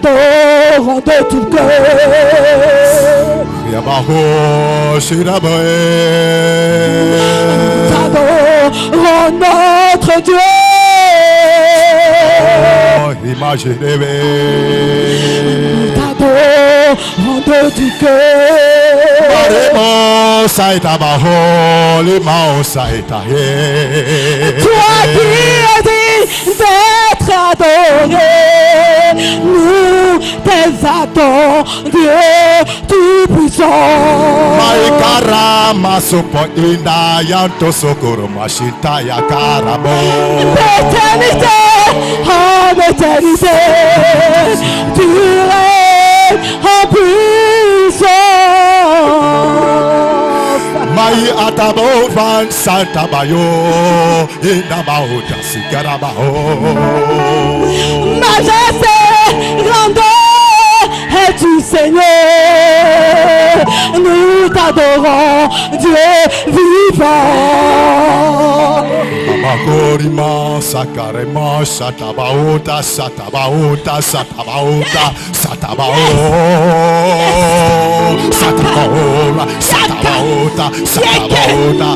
t'adorons de tout cœur. T'adorons notre Dieu. T'adorons de tout cœur. Toi qui as dit d'être adoré, nous t'exaltons, Dieu tout-puissant. D'éternité en éternité, tu règnes en puissance. Mai atabo van santa bayo inamauta sikarabao. Majesté, grandeur es-tu Seigneur. Nous t'adorons, Dieu vivant. Makorima sakarema satabauta satabauta satabauta satabao satabauta satabauta satabauta.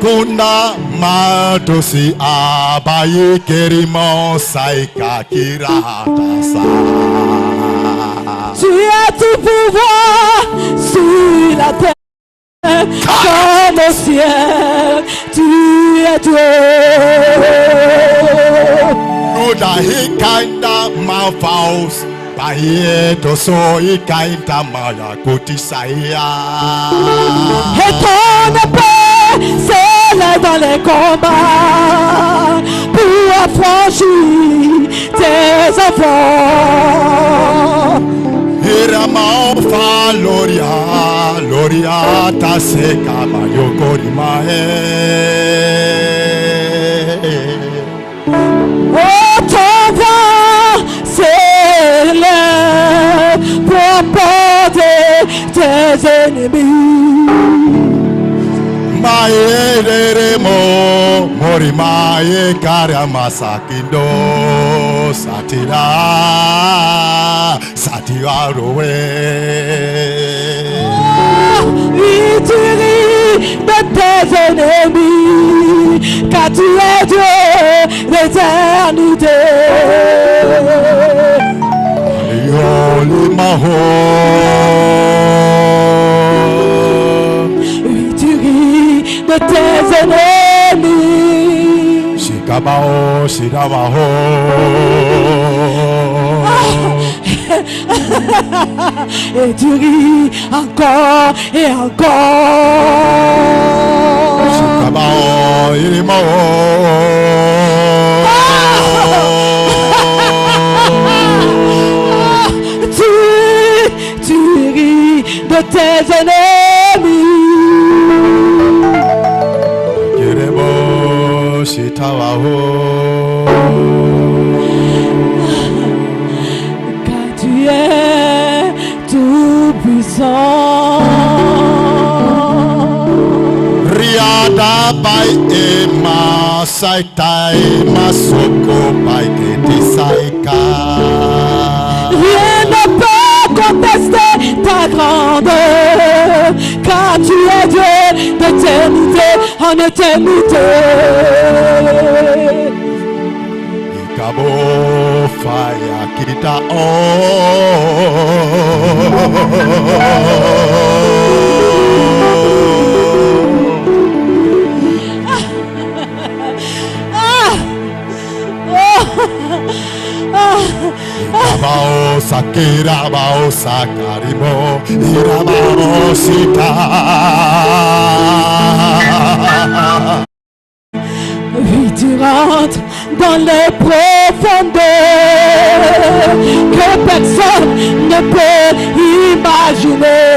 Kuna madosi abaye kerimo saika kiratasa. Tu as tout pouvoir sur la terre comme au ciel. Tu es Dieu. Nuda hikainda mafaus baye toso hikainda maya kotisaya. Et ton épée s'élève dans les combats pour affranchir tes enfants. Iramaofa loria loria taseka mayokorimae. Oh, ton vent s'élève pour emporter tes ennemis. Maeremo morimae karamasakindo satira satiraroe. Oui, tu ris de tes ennemis, car tu es Dieu l'éternité. Oui, tu ris de tes ennemis. Shikabao, shirabaho. Et tu ris encore et encore. Shikabao, irimo. Tu ris de tes ennemis. Kiremo, shitawaho. Car tu es tout puissant. Riada by Emma Saitai Masoko by Keti Saika. Rien ne peut contester ta grandeur, car tu es Dieu d'éternité en éternité. Ikabo Faya Kita Oh. Irabao sakirabao sakarimo irabao sita. Oui, tu rentres dans les profondeurs que personne ne peut imaginer.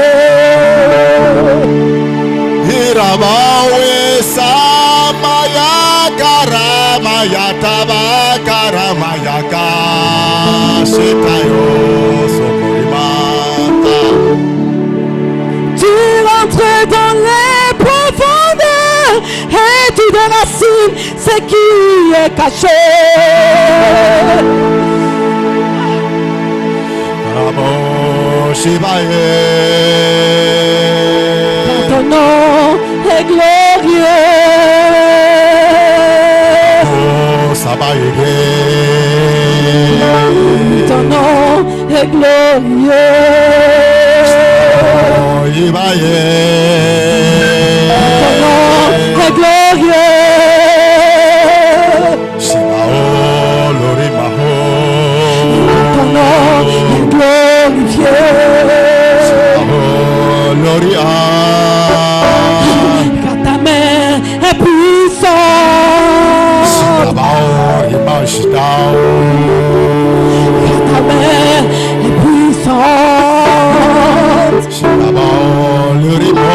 Irabao samaya karama yatabaka. mayaga setayo sokorimata. Tu rentres dans les profondeurs et tu déracines ce qui est caché. Ramo Shivaye. Ton nom est glorieux. Oh Sabayege. Ton nom est glorieux. Oh Yivaye. Ton nom est glorieux. Shibao Lorimaho. Ton nom est glorifié. Oh Loria. Car ta main est puissante. Shibao Imashitao. Car ta main est puissante. Shibao Lorimo.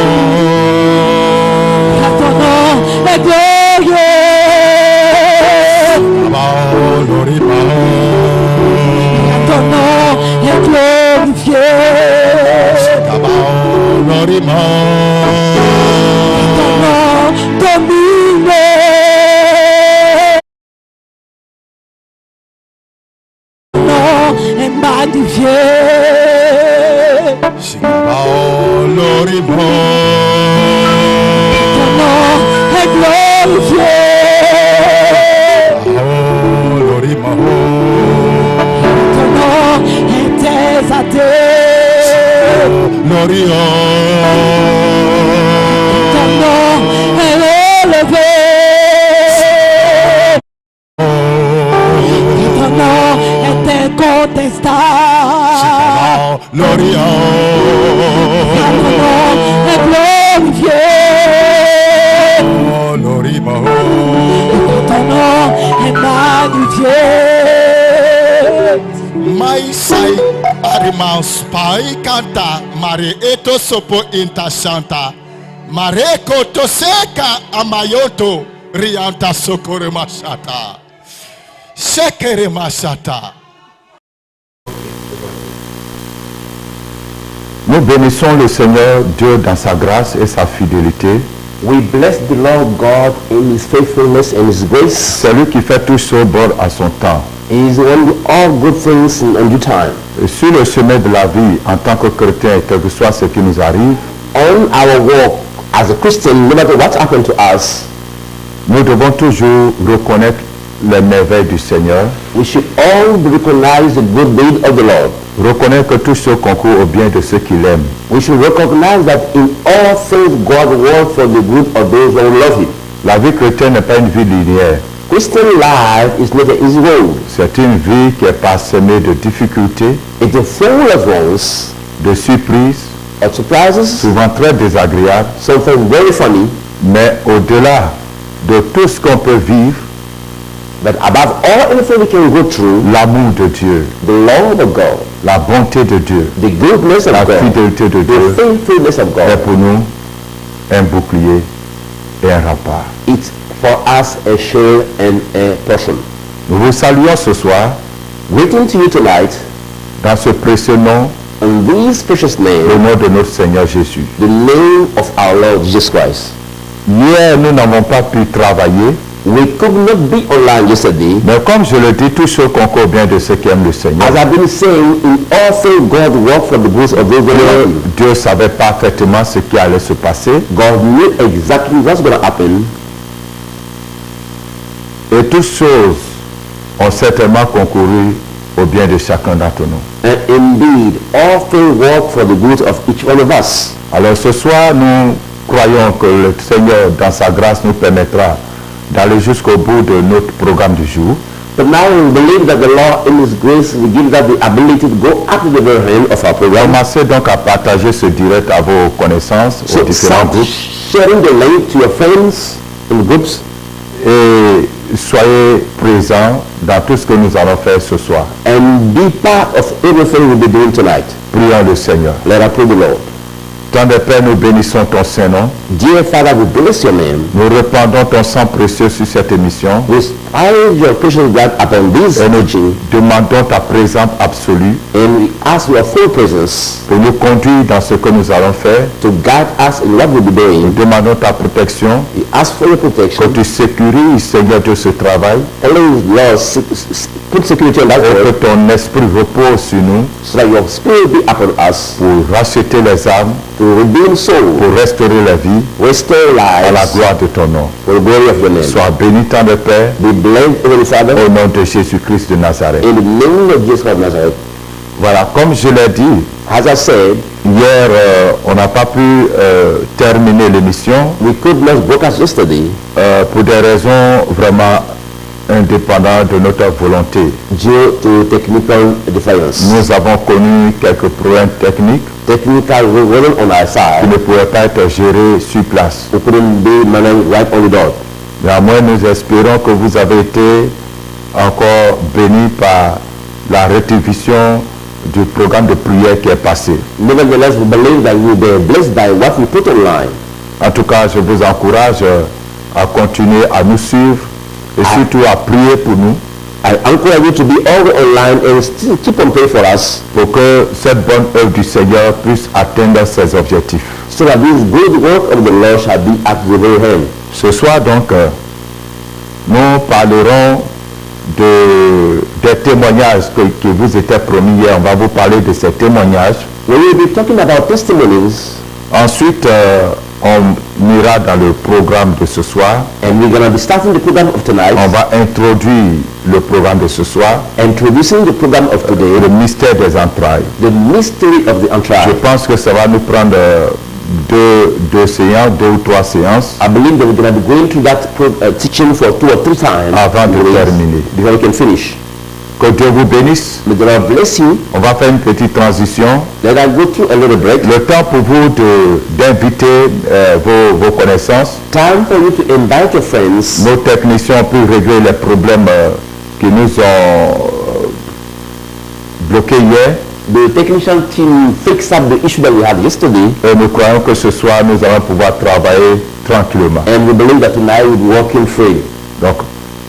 Car ton nom est glorieux. Shibao Lorimo. Car ton nom est glorifié. Shibao Lorimo. Ton nom domine. Ton nom est magnifié. Shibao Lorimo. Ton nom est glorifié. Oh Lorimo. Ton nom est exalté. Lorio. Ton nom est élevé. Ton nom est incontestable. Shibao Lorio. Ton nom est glorifié. Oh Lorimo. Ton nom est magnifié. Maisai arimaus pai kanta mare eto sopo inta shanta mare koto seka amayoto rianta sokore mashata shekere mashata. Nous bénissons le Seigneur Dieu dans sa grâce et sa fidélité. We bless the Lord God in His faithfulness and His grace. C'est lui qui fait tout ce bord à son temps. He is the one who all good things in due time. Et sur le chemin de la vie, en tant que chrétien, quel que soit ce qui nous arrive, On our walk as a Christian, no matter what happened to us, nous devons toujours reconnaître les merveilles du Seigneur, we should all recognize the good deed of the Lord. reconnaître que tout ce concourt au bien de ceux qui l'aiment. We should recognize that in all things God works for the good of those who love Him. La vie chrétienne n'est pas une vie linéaire. Christian life is not an easy road. C'est une vie qui est parsemée de difficultés, It's full of wrongs, de surprises, of surprises, souvent très désagréables, something very funny, mais au-delà de tout ce qu'on peut vivre, but above all anything we can go through, l'amour de Dieu, the love of God, la bonté de Dieu, the goodness of la God, fidélité de the Dieu faithfulness of est God, pour nous un bouclier et un rempart. it's for us a shield and a portion. Nous vous saluons ce soir Greeting to you tonight dans ce précieux nom, in this precious au name, nom de notre Seigneur Jésus. the name of our Lord Jesus Christ. Hier, nous n'avons pas pu travailler, We could not be online yesterday. mais comme je le dis, tout ce concourt bien de ceux qui aiment le Seigneur. As I've been saying, in all things God works for the good of those who love Him. Dieu savait parfaitement ce qui allait se passer God knew exactly what's going to happen, et toutes choses ont certainement concouru au bien de chacun d'entre nous. and indeed, all things work for the good of each one of us. Alors ce soir, nous croyons que le Seigneur, dans sa grâce, nous permettra d'aller jusqu'au bout de notre programme du jour. But now we believe that the Lord, in His grace, will give us the ability to go up to the very end of our program. Commencez donc à partager ce direct à vos connaissances, aux So différents start groupes, sharing the link to your friends in groups, et soyez présents dans tout ce que nous allons faire ce soir. and be part of everything we'll be doing tonight. Prions le Seigneur. Let us pray the Lord. Tendre Père, nous bénissons ton Saint-Nom. Dear Father, we bless your name. Nous répandons ton sang précieux sur cette émission. We sprinkle your precious blood upon this Et nous teaching, demandons ta présence absolue and we ask your full presence pour nous conduire dans ce que nous allons faire. to guide us in what we'll be Nous doing. demandons ta protection. We ask for your Que protection. tu sécurises, Seigneur Dieu, ce travail. Always, Lord, put security on that Et que word ton esprit repose sur nous so that your spirit be upon us pour racheter les âmes, to redeem souls, pour restaurer la vie restore à la lives gloire de ton nom. for the glory of your name. Sois béni, tendre Père, Be blessed, Heavenly Father, au nom de Jésus-Christ de Nazareth. in the name of Jesus of Nazareth. Voilà, comme je l'ai dit, As I said, hier, on n'a pas pu terminer l'émission we could not broadcast yesterday pour des raisons vraiment indépendantes de notre volonté. due to technical defiance. Nous avons connu quelques problèmes techniques Technical wasn't on our qui side. ne pouvaient pas être gérés sur place. We couldn't be managed right on the dot. Néanmoins, nous espérons que vous avez été encore bénis par la rétribution du programme de prière qui est passé. Nevertheless, we believe that we will be blessed by what we put online. En tout cas, je vous encourage à continuer à nous suivre et surtout à prier pour nous I encourage you to be all online and still keep on praying for us pour que cette bonne œuvre du Seigneur puisse atteindre ses objectifs. so that this good work of the Lord shall be at the very hand. Ce soir donc, nous parlerons des témoignages qui vous étaient promis hier. On va vous parler de ces témoignages. We will be talking about testimonies, Ensuite, on ira dans le programme de ce soir. and we're going to be starting the program of tonight, On va introduire le programme de ce soir, introducing the program of today, le mystère des entrailles. the mystery of the Je entourage. pense que ça va nous prendre deux séances, 2 ou 3 séances I believe that we're going to be going through that teaching for 2 or 3 times avant de terminer. before we can finish. Que Dieu vous bénisse. May the Lord bless you. On va faire une petite transition. Let us go through a little break. Le temps pour vous d'inviter vos connaissances. Time for you to invite your friends. Nos techniciens ont pu régler les problèmes qui nous ont bloqués hier. The technician team fixed up the issue that we had yesterday, Et nous croyons que ce soir, nous allons pouvoir travailler tranquillement. and we believe that tonight we'll be walking free. Donc,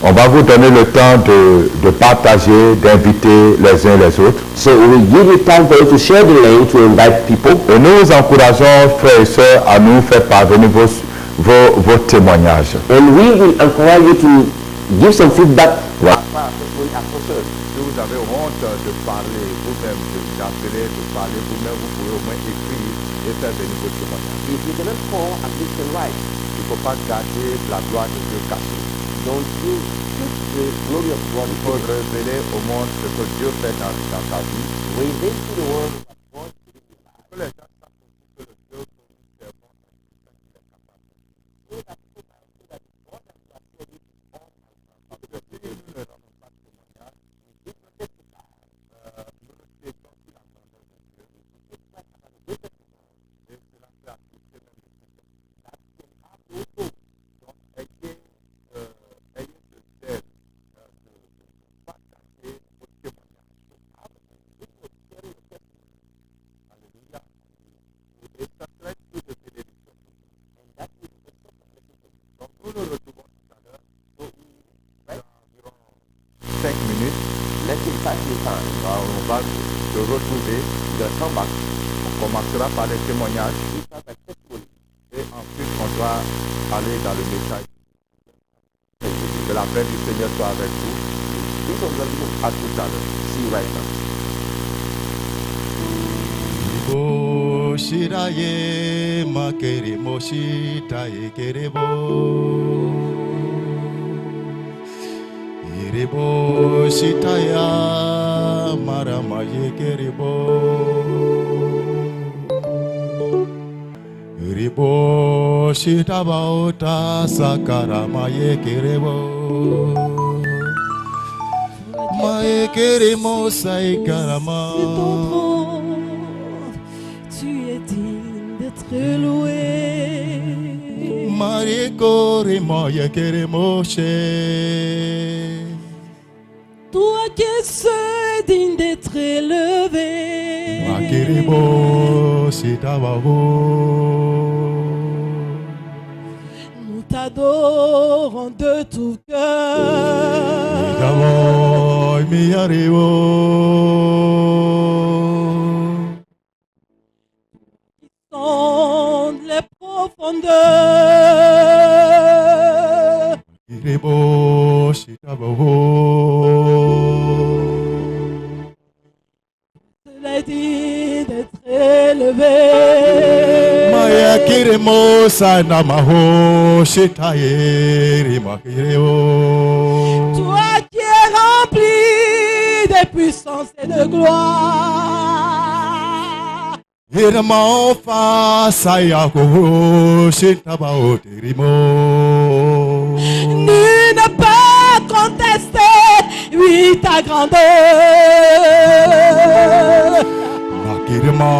on va vous donner le temps de partager, d'inviter les uns les autres. So we will give you time for you to share the link to invite people. Et nous vous encourageons, frères et sœurs, à nous faire parvenir vos témoignages. And we will encourage you to give some feedback. Voilà. Si vous avez honte de parler vous-même, d'appeler, de parler vous-même, vous pouvez au moins écrire et faire venir vos témoignages. If you cannot call, at least can write. Il ne faut pas garder la gloire de Dieu cachée. Don't you keep the glory of God. Il faut révéler au monde ce que Dieu fait dans ta vie. Reveal to the world what God did in your life. Que les gens sachent aussi que le Dieu que nous servons est capable. So that people might see that God has serving is all powerful. Parce que si nous ne rendons pas témoignage, If we testify, nous ne taisons plus la grandeur de Dieu. we testify about the greatest of all. Et cela peut acquitter même le Seigneur. That can have no hope. Donc, ayez ce zèle de partager vos témoignages. Alléluia. Et ça serait tout de bénédiction pour nous. And that will be the source of blessing for you. Donc, nous nous retrouvons tout à l'heure. Dans environ 5 minutes. Let's take 5 minutes time. On va se retrouver dans 100 marques. On commencera par les témoignages We start by testimony. et ensuite on doit aller dans le message. Que la paix du Seigneur soit avec vous. Peace of God be with you. À tout à l'heure. See you right now. Shiraye makere moshita ekerebo Irebo shitaya marama yekerebo Irebo shitabaota sakarama yekerebo Maekere saikarama Tu es digne d'être loué. Marikore moyekere moshe Toi qui es seul digne d'être élevé. Makere Shitabaho. Nous t'adorons de tout cœur. Midamo miariwo. Dans les profondeurs. Kirebo Shitabaho. Cela dit d'être élevé. Maya kiremo sanamaho Shitayeri makireo. Toi qui es rempli de puissance et de gloire. Irmão faça ko Shitabao terimo. Nul ne peut contester, oui, ta grandeur. Makiremo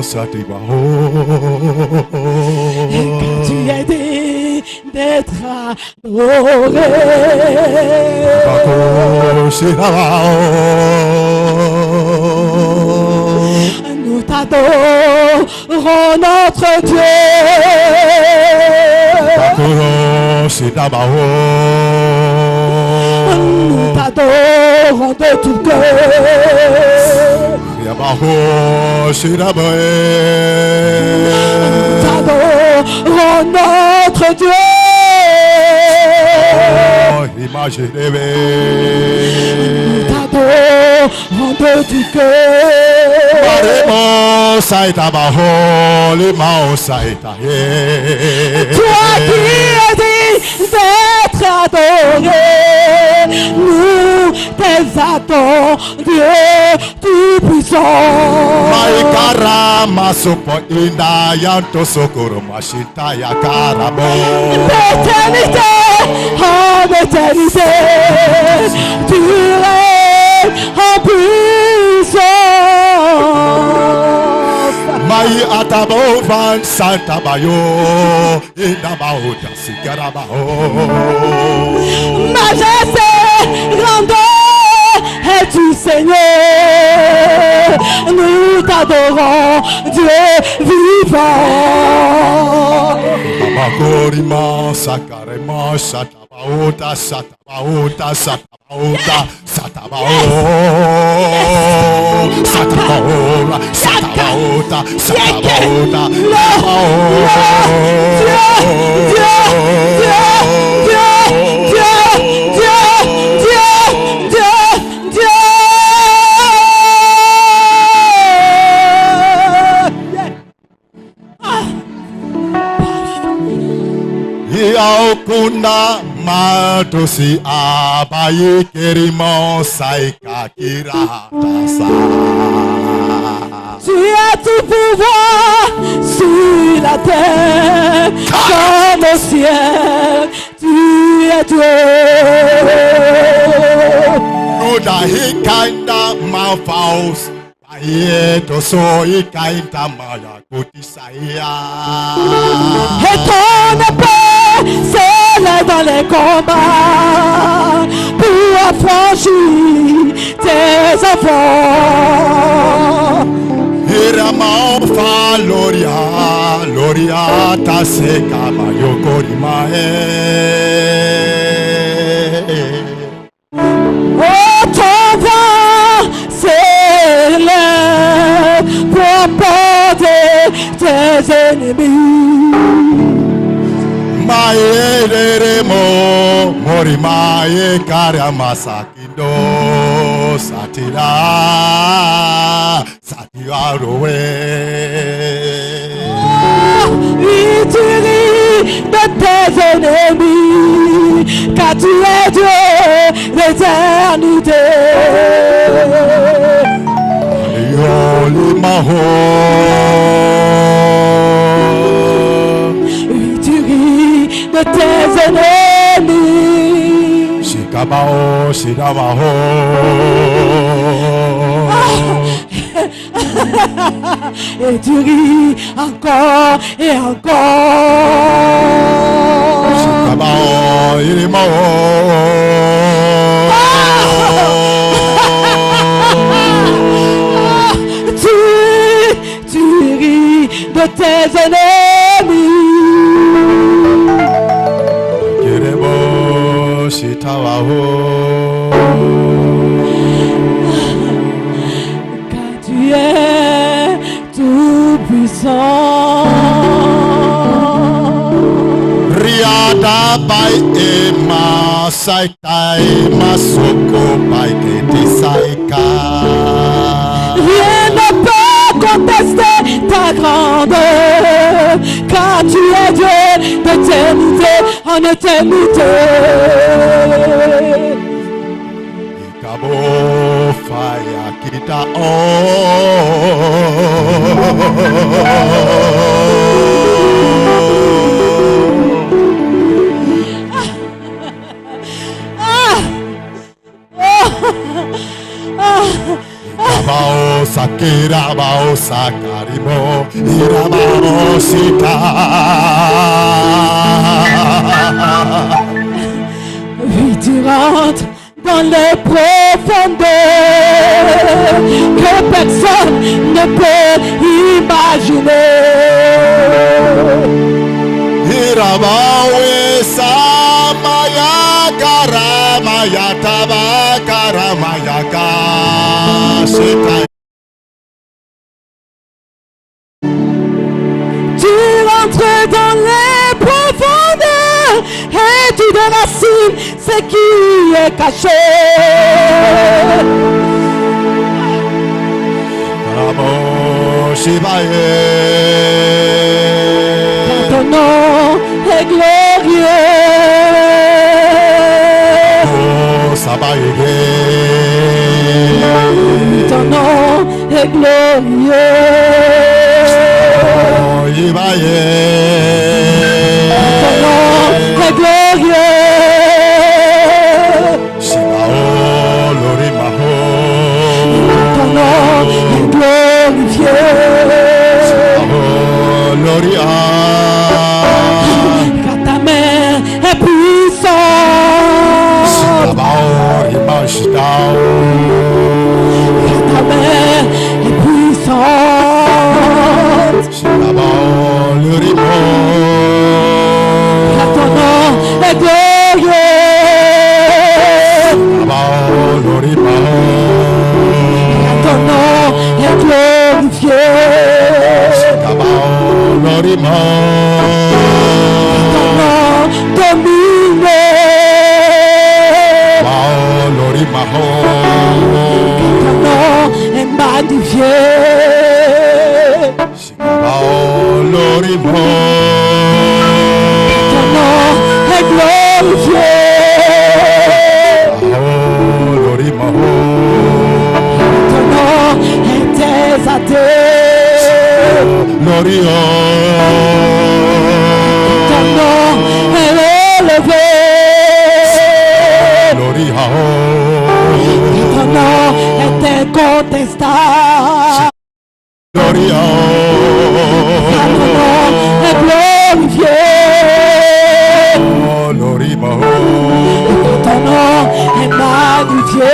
Satibaho. Quand tu es dit d'être adoré. Bako Shitabao. Nous t'adorons notre Dieu. Bako Shitabao. Nous t'adorons de tout cœur. Yabaho Shirabae. Nous t'adorons notre Dieu. Imaginez. Nous t'adorons de tout cœur. Maremo Saitabaho Limao Saitaye. Toi qui es dit d'être adoré, nous t'exaltons, Dieu tout-puissant. Maikara Masupo Inda Yanto Sokoro Mashita Yakarabo. D'éternité en éternité, tu règnes en puissance. Mai Atabo Van Santabayo Indabao Sikarabao. Majesté, grandeur, es-tu Seigneur? Nous t'adorons, Dieu vivant. Makorima Sakarema Satabaota Satabaota Satabaota Satabao Satabaota Satabaota Satabaota Yaokuna Matosi Abaye Kerimo Saika Kiratasa. Tu as tout pouvoir sur la terre comme au ciel. Tu es Dieu. Nuda Hikanda Mafaus. Ayeto so Hikainta Maya Kotisaya. Et ton épée s'élève dans les combats pour affranchir tes enfants. Hiramao fa Loria, Loria Taseka Mayokorimae. Oh, ton vent s'élève pour emporter tes ennemis. Maeremo Morimae Karamasakindo Satira Satiaroe. Oui, tu ris de tes ennemis, car tu es Dieu l'éternité. Yolimaho. Oui, tu ris de tes ennemis. Shikabao Shirabaho. Et tu ris encore et encore. Shikabao Irimao. Tu ris Car tu es tout puissant. Riada bai ema saikai masoko bai kete saika. Rien ne peut contester ta grandeur, car tu es Dieu d'éternité en éternité. Ikabo faya kita Irabao sakirabao sakarimo irabao sika. Oui, tu rentres dans les profondeurs que personne ne peut imaginer. Irabawe samaya karamaya taba karamaya kaseta. Tu rentres dans les profondeurs et tu déracines ce qui est caché. Ramo shivaye. Ton nom est glorieux. Oh sabaye. Ton nom est glorieux. Oh ibaye. Ton nom est glorieux. Shibao lorimaho. Ton nom est glorifié. Oh loria. Car ta main est puissante. Shibao imashitao. Car ta main est puissante. Shibao lorimo. Car ton nom est glorieux. Shibao lorimo. Car ton nom est glorifié. Shibao lorimo. Ton nom domine. Shibao lorimaho. Ton nom est magnifié. Shibao lorimo. Ton nom est glorifié. Shibao lorimaho. Ton nom est exalté. Lorio. Ton nom est élevé. Loriao. Ton nom est incontestable. Lorio. Ton nom est glorifié. Oh, lorimaho. Ton nom est magnifié.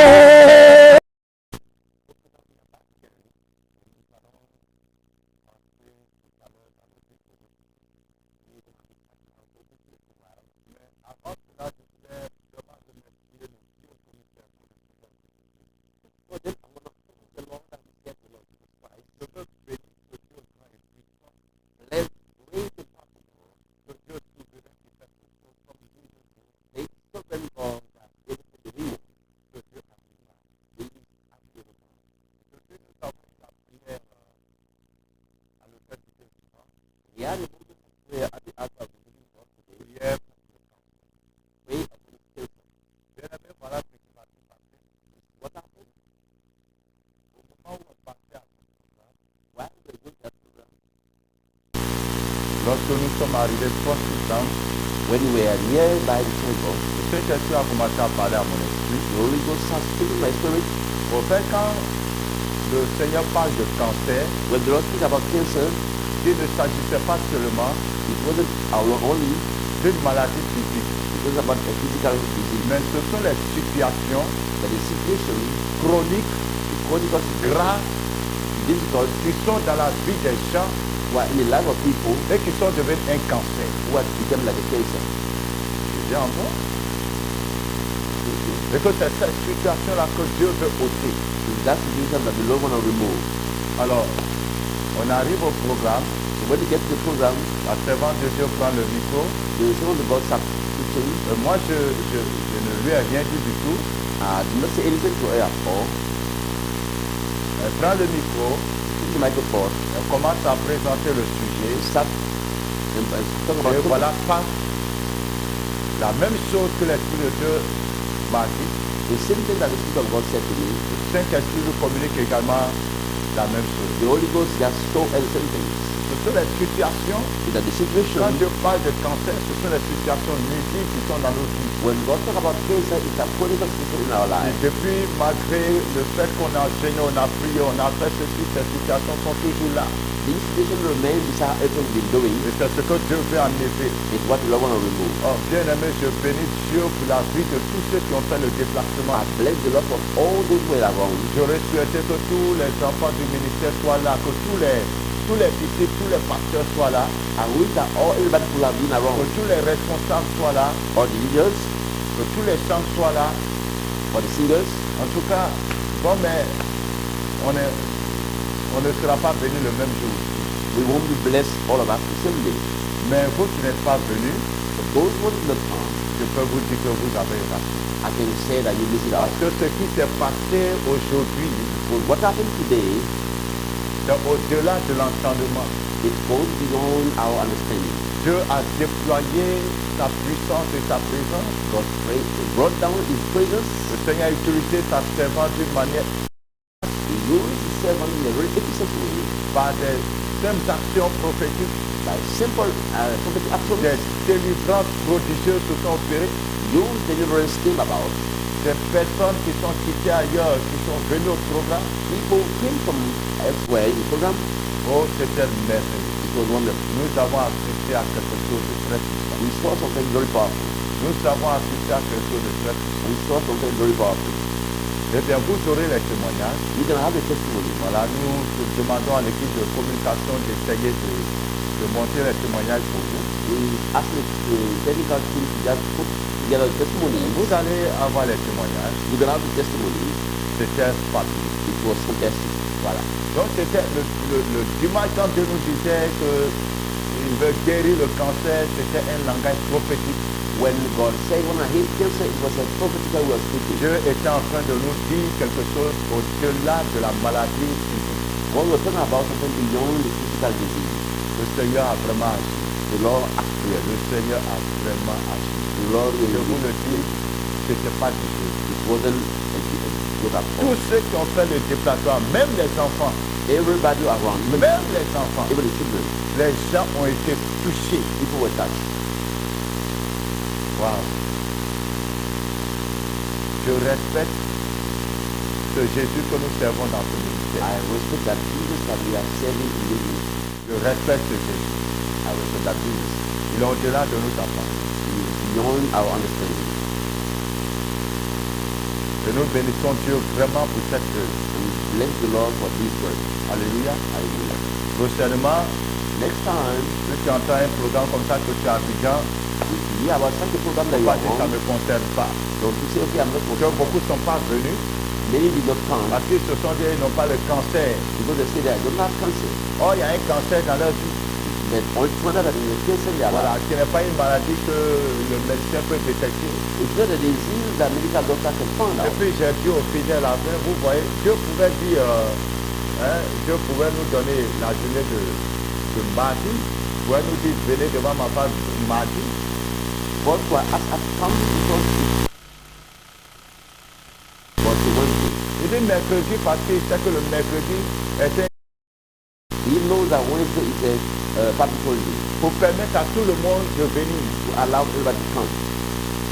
Lorsque nous sommes arrivés proche du temple, When we are nearby the temple, le Saint-Esprit a commencé à parler à mon esprit. the Holy Ghost has filled my spirit. Au fait, quand le Seigneur parle de cancer, When the Lord speaks about cancer, il ne s'agissait pas seulement it wasn't only d'une maladie physique, it was about a physical disease, mais ce sont les situations but a situation, chroniques, chronic situation, graves, difficult, qui sont dans la vie des gens who are in the life of people et qui sont devenus un cancer. who have become like a cancer. C'est bien encore. Et que c'est cette situation-là que Dieu veut ôter. It's that situation that the Lord want to remove. Alors, on arrive au programme. So when you get to the program, La servante de Dieu prend le micro. the servant of God starts preaching. Moi, je ne lui ai rien dit du tout. Do not say anything to her at all. Elle prend le micro. Take the microphone. Elle commence à présenter le sujet. Start talking about Et voilà, pas la même chose que l'Esprit de Dieu m'a dit. the same thing that the Spirit of God said to me. Le Saint-Esprit nous communique également la même chose. The Holy Ghost just show us the same things. Ce sont les situations, So that the situation, quand Dieu parle de cancer, ce sont les situations nuisibles qui sont dans nos vies. when God talk about cancer, it's a political situation in our Et life. depuis, malgré le fait qu'on a enchaîné, on a prié, on a fait ceci, ces situations sont toujours là. These situations remain beside everything we've been doing. Et c'est ce que Dieu veut enlever. It's what the Lord want to remove. Oh, bien aimé, je bénis Dieu pour la vie de tous ceux qui ont fait le déplacement. I bless the Lord for all those who are around. J'aurais souhaité que tous les enfants du ministère soient là, que tous les disciples, tous les pasteurs soient là, I wish that all everybody who have been que around, tous les responsables soient là, all the leaders, que tous les chants soient là. or the singers. En tout cas, bon, mais on ne sera pas venu le même jour. We won't be blessed all of us the same day. Mais vous qui n'êtes pas venus, But those who did not come, je peux vous dire que vous avez raté. I can say that you miss it out. Parce que ce qui s'est passé aujourd'hui, But what happened today, c'est au-delà de l'entendement. it goes beyond our understanding. Dieu a déployé sa puissance et sa présence. God brought down His presence. Le Seigneur a utilisé sa servante d'une manière, He used His servant in a very efficient way par des simples actions prophétiques, by simple prophetic actions. des délivrances prodigieuses se sont opérées. Huge deliverance came about. Des personnes qui sont quittées ailleurs, qui sont venues au programme. People came from elsewhere in the program. Oh, c'était merveilleux. It was wonderful. Nous avons assisté à quelque chose de très puissant. We saw something very powerful. Nous avons assisté à quelque chose de très puissant. We saw something very powerful. Eh bien, vous aurez les témoignages. You can have a testimony. Voilà, nous demandons à l'équipe de communication d'essayer de monter les témoignages pour vous. We asked the technical team to just put together a testimony. Vous allez avoir les témoignages. You can have the testimony. C'était fabuleux. It was fantastic. Voilà. Donc c'était le dimanche quand Dieu nous disait qu'il veut guérir le cancer, c'était un langage prophétique. When God said, when I hate cancer, it was a prophetical way of speaking. Dieu était en train de nous dire quelque chose au-delà de la maladie physique. God was talking about something beyond the physical disease. Le Seigneur a vraiment agi. The Lord acted. Le Seigneur a vraiment agi. The Lord Je vous will le dis, c'était pas difficile. It wasn't a good at all. Tous ceux qui ont fait le déplacement, même les enfants, Everybody around, même les enfants, even the children, les gens ont été touchés. people were touched. Wow. Je respecte ce Jésus que nous servons dans ce ministère. I respect that Jesus that we are serving in this ministry. Je respecte ce Jésus. I respect that Jesus. Il est au-delà de nos enfants. He is beyond our understanding. Et nous bénissons Dieu vraiment pour cette œuvre. And we bless the Lord for this work. Alléluia. Hallelujah. Prochainement, Next time, si tu entends un programme comme ça que tu as à Abidjan, if you hear about such a program that ne you pas are dire ça ne on, me concerne pas. don't you say, okay, I'm not Que concerned. beaucoup ne sont pas venus Many did not come parce qu'ils se sont dit qu'ils n'ont pas le cancer. because they say that I don't have cancer. Oh, il y a un cancer dans leur vie. But only to find out that there is a cancer in their Voilà, life. qui n'est pas une maladie que le médecin peut détecter. It's not a disease that medical doctor can find Et out. puis j'ai dit aux fidèles à la fin, vous voyez, Dieu pouvait dire, Dieu pouvait nous donner la journée de mardi, pouvait nous dire, venez devant ma femme mardi. God was asked us to come because but he Wednesday. Il dit mercredi parce qu'il sait que le mercredi était He knows that Wednesday is a public holiday pour permettre à tout le monde de venir. to allow everybody to come.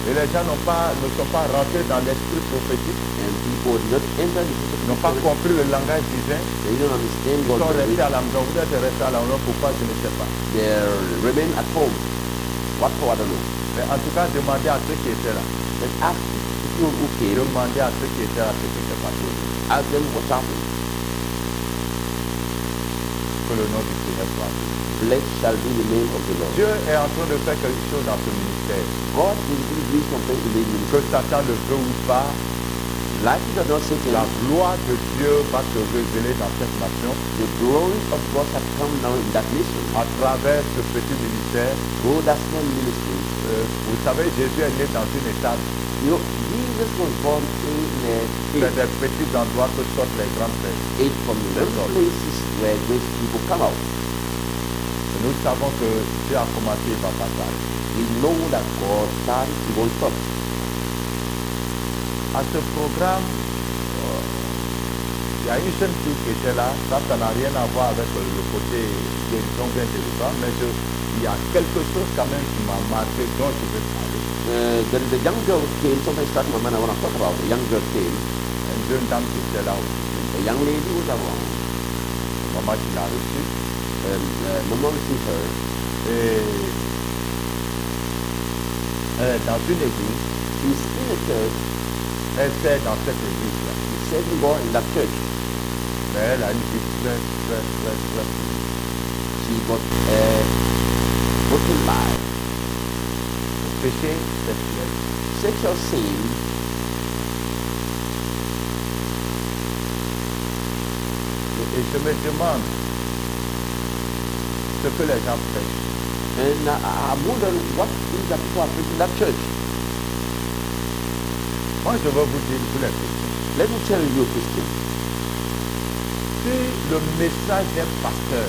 Et les gens ne sont pas rentrés dans l'esprit prophétique, And people did not enter the n'ont pas compris le langage divin. They didn't understand Ils sont God's restés way. à la maison. Vous êtes restés à la maison, pourquoi je ne sais pas. They remain at home. What for, I don't know. Mais en tout cas, demandez à ceux qui étaient là. Let's ask the people who came, Demandez à ceux qui étaient là ce qui s'est passé. ask them what happened. Que le nom du Seigneur soit béni. blessed shall be the name of the Lord. Dieu est en train de faire quelque chose dans ce ministère. God will be doing something in the ministry. Que Satan le veut ou pas, Like it or not, Satan, la gloire de Dieu va se révéler dans cette nation the glory of God shall come down in that nation. à travers ce petit ministère. Through that small ministry. Vous savez, Jésus est né dans une étable. You know, Jesus was born in C'est des petits endroits que sortent les grandes fêtes. eight from the little places where those people come out. Et nous savons que Dieu a commencé, il va pas s'arrêter. We know that God started, He won't stop. À ce programme, il y a une jeune fille qui était là. Ça n'a rien à voir avec le côté guérison bien délivrant, mais il y a quelque chose quand même qui m'a marqué, dont je vais parler. There is a young girl who came, sometimes start my mind, I want to talk about. A young girl came, Une jeune dame qui était là aussi. a young lady was around. Maman qui l'a reçue. Mama received her. Et elle est dans une église. She's in a church. Elle sert dans cette église-là. She's serving God in that church. Mais elle a une vie très. She got a broken life. Le péché sexuel. Sexual sin. Et je me demande ce que les gens prêchent. And I wonder what things that people are preaching in that church. Moi, je veux vous dire, vous les chrétiens, Let me tell you, Christian, si le message d'un pasteur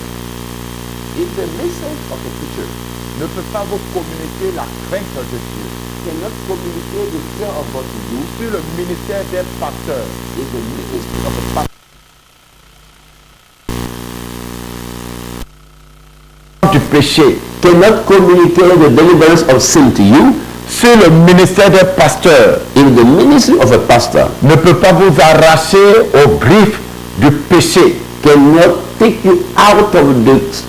if the message of a preacher ne peut pas vous communiquer la crainte de Dieu, cannot communicate the fear of God to you, si le ministère d'un pasteur if the ministry of a pastor Du péché. cannot communicate the deliverance of sin to you, Si le ministère des pasteurs if the ministry of a pastor ne peut pas vous arracher aux griffes du péché cannot take you out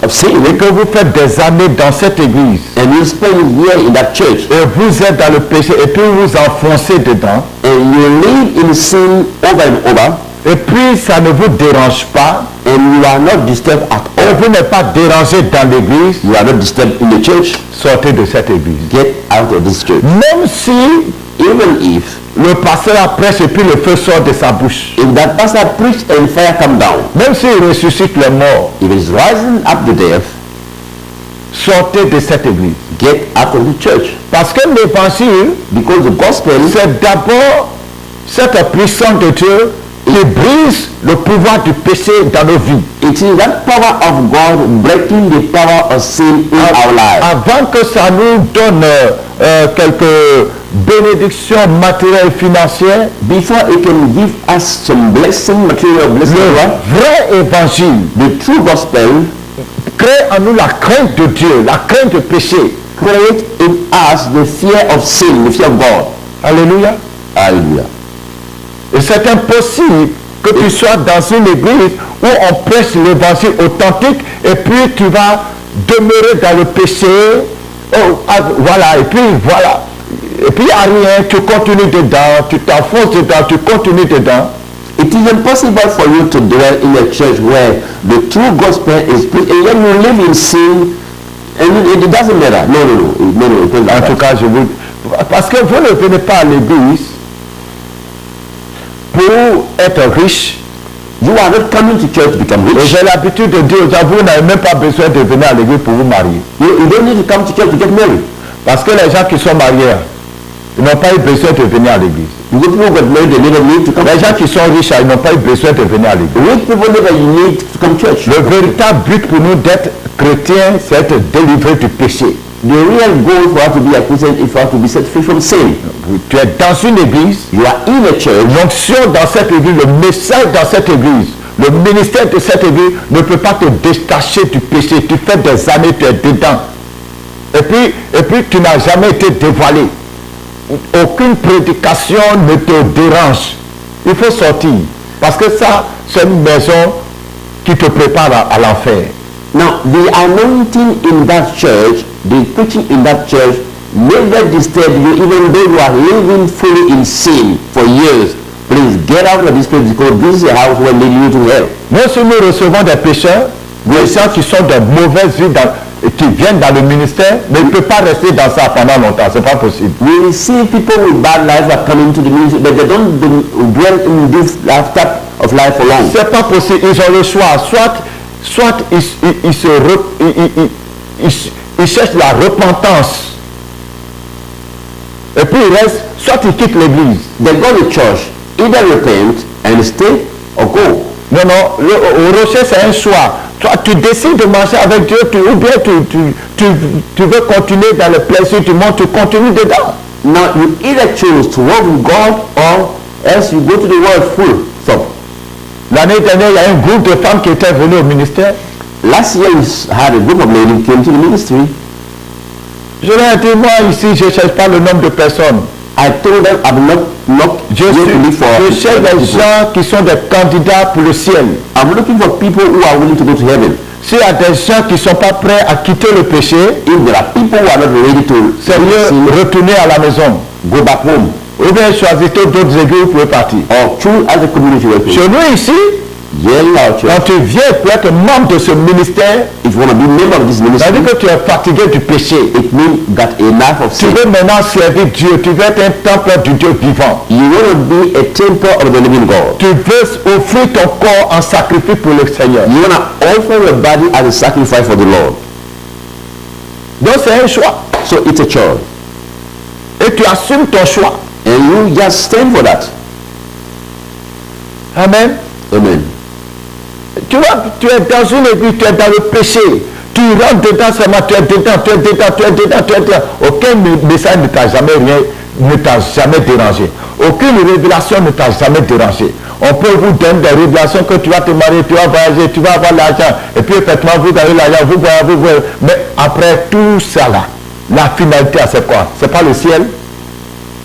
of sin, et que vous faites des années dans cette église and you spend a year in that church, et vous êtes dans le péché et puis vous enfoncez dedans and you live in sin over and over, et puis ça ne vous dérange pas and you are not disturbed at et all, vous n'êtes pas dérangé dans l'église, you are not disturbed in the church, sortez de cette église. get out of this church. Même si Even if le pasteur prêche et puis le feu sort de sa bouche, that pastor preach and fire come down, même s'il ressuscite les morts, if it's rising up to death, sortez de cette église. get out of the church. Parce que l'évangile, Because the gospel c'est d'abord cette puissance de Dieu qui brise le pouvoir du péché dans nos vies. it is that power of God breaking the power of sin in our lives. Avant que ça nous donne quelques bénédictions matérielles et financières, Before it can give us some blessing, material blessing, le vrai évangile the true gospel crée en nous la crainte de Dieu, la crainte du péché. create in us the fear of sin, the fear of God. Alléluia. Hallelujah. Et c'est impossible que tu sois dans une église où on prêche l'évangile authentique et puis tu vas demeurer dans le péché. Oh, voilà, et puis voilà. Et puis il n'y a rien, tu continues dedans, tu t'enfonces dedans, tu continues dedans. It is impossible for you to dwell in a church where the true gospel is preached, and when you live in sin, and it doesn't matter. No, it doesn't En matter. tout cas, je vous... Parce que vous ne venez pas à l'église pour être riche. You are not coming to church to become Et rich. j'ai l'habitude de dire aux gens, vous n'avez même pas besoin de venir à l'église pour vous marier. You don't need to come to church to get married. Parce que les gens qui sont mariés, ils n'ont pas eu besoin de venir à l'église. Because people get married, they never need to come. Les gens qui sont riches, ils n'ont pas eu besoin de venir à l'église. Rich people never need to come to church. Le véritable but pour nous d'être chrétiens, c'est être délivrés du péché. The real goal for us to be a Christian is for us to be set free from sin. Tu es dans une église, You are in a church. l'onction dans cette église, le message dans cette église, le ministère de cette église ne peut pas te détacher du péché. Tu fais des années, tu es dedans. Et puis tu n'as jamais été dévoilé. Aucune prédication ne te dérange. Il faut sortir. Parce que ça, c'est une maison qui te prépare à l'enfer. Now, the anointing in that church, the preaching in that church, never disturb you even though you are living fully in sin for years. Please get out of this place because this is a house where leading you to hell. Même si nous recevons des pécheurs, Les gens qui sont de mauvaise vie, qui viennent dans le ministère, mais ils ne peuvent pas rester dans ça pendant longtemps. C'est pas possible. We see people with bad life are coming to the ministry, but they don't dwell in this type of life for long. C'est pas possible. Ils ont le choix. Soit ils cherchent la repentance. Et puis ils restent, soit ils quittent l'église. They go to church, either repent and stay or go. Non, au rocher, c'est un choix. Toi, tu décides de marcher avec Dieu, ou bien tu veux continuer dans le plaisir du monde, tu continues dedans. Now you either choose to walk with God or else you go to the world full stop. L'année dernière, il y a un groupe de femmes qui étaient venues au ministère. Last year we had a group of ladies came to the ministry. Je leur ai dit, moi ici, je ne cherche pas le nombre de personnes. I told them I'm not Je cherche des gens qui sont des candidats pour le ciel. I'm looking for people who are willing to go to heaven. S'il y a des gens qui ne sont pas prêts à quitter le péché, If there are people who are not ready to c'est mieux retourner à la maison. go back home Ou bien choisir d'autres églises pour partir. or choose as a community worker. Chez nous ici, Yeah, in our church, quand tu viens pour être membre de ce ministère, if you want to be member of this ça ministry, veut dire que tu es fatigué du péché. it means that enough of Tu sin. veux maintenant servir Dieu, tu veux être un temple du Dieu vivant. You want to be a temple of the living God. Tu veux offrir ton corps en sacrifice pour le Seigneur. You want to offer your body as a sacrifice for the Lord. Donc c'est un choix. So it's a choice. Et tu assumes ton choix. And you just stand for that. Amen. Amen. Tu vois, tu es dans une église, tu es dans le péché. Tu rentres dedans seulement, tu es dedans. Aucun message ne t'a jamais dérangé. Aucune révélation ne t'a jamais dérangé. On peut vous donner des révélations que tu vas te marier, tu vas voyager, tu vas avoir l'argent. Et puis effectivement, vous avez l'argent, vous voyez. Mais après tout ça là, la finalité, c'est quoi? C'est pas le ciel?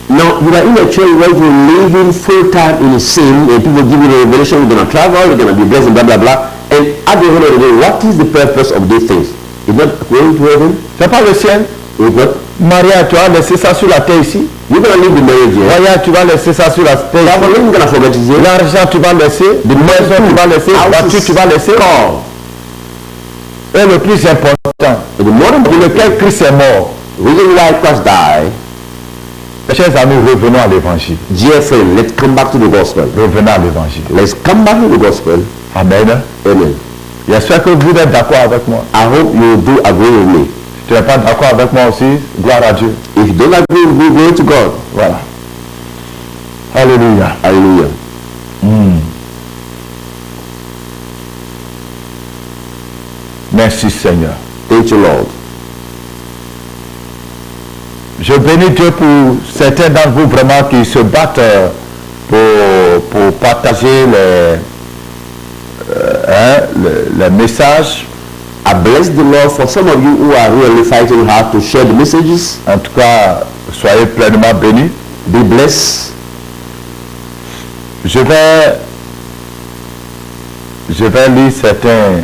Now, you are in a church where you're living full time in sin and people give you the revelation, you're going to travel, you're going to be blessed, and blah, blah, blah. And at the end of the day, what is the purpose of these things? Is not going to heaven? C'est pas le ciel? Is not? Maria, tu vas laisser ça sur la terre ici. You're going to leave the marriage here. Voyage, tu vas laisser ça sur la terre Travel, ici. you're going to forget it here. L'argent, tu vas laisser. The Maison, tu vas laisser. houses, Voiture, tu vas laisser. car. Et le plus important, The more pour important lequel Christ est mort. reason why Christ died, Chers amis, revenons à l'évangile. dear friend, let's come back to the gospel. Revenons à l'évangile. Let's come back to the gospel. Amen. Amen. J'espère que vous êtes d'accord avec moi. I hope you do agree with me. Si tu n'es pas d'accord avec moi aussi, gloire à Dieu. If you don't agree with me, glory to God. Voilà. Alléluia. Hallelujah. Merci Seigneur. Thank you, Lord. Je bénis Dieu pour certains d'entre vous vraiment qui se battent pour partager les messages. I bless the Lord for some of you who are really fighting hard to share the messages. En tout cas, soyez pleinement bénis. Be blessed. Je vais lire certains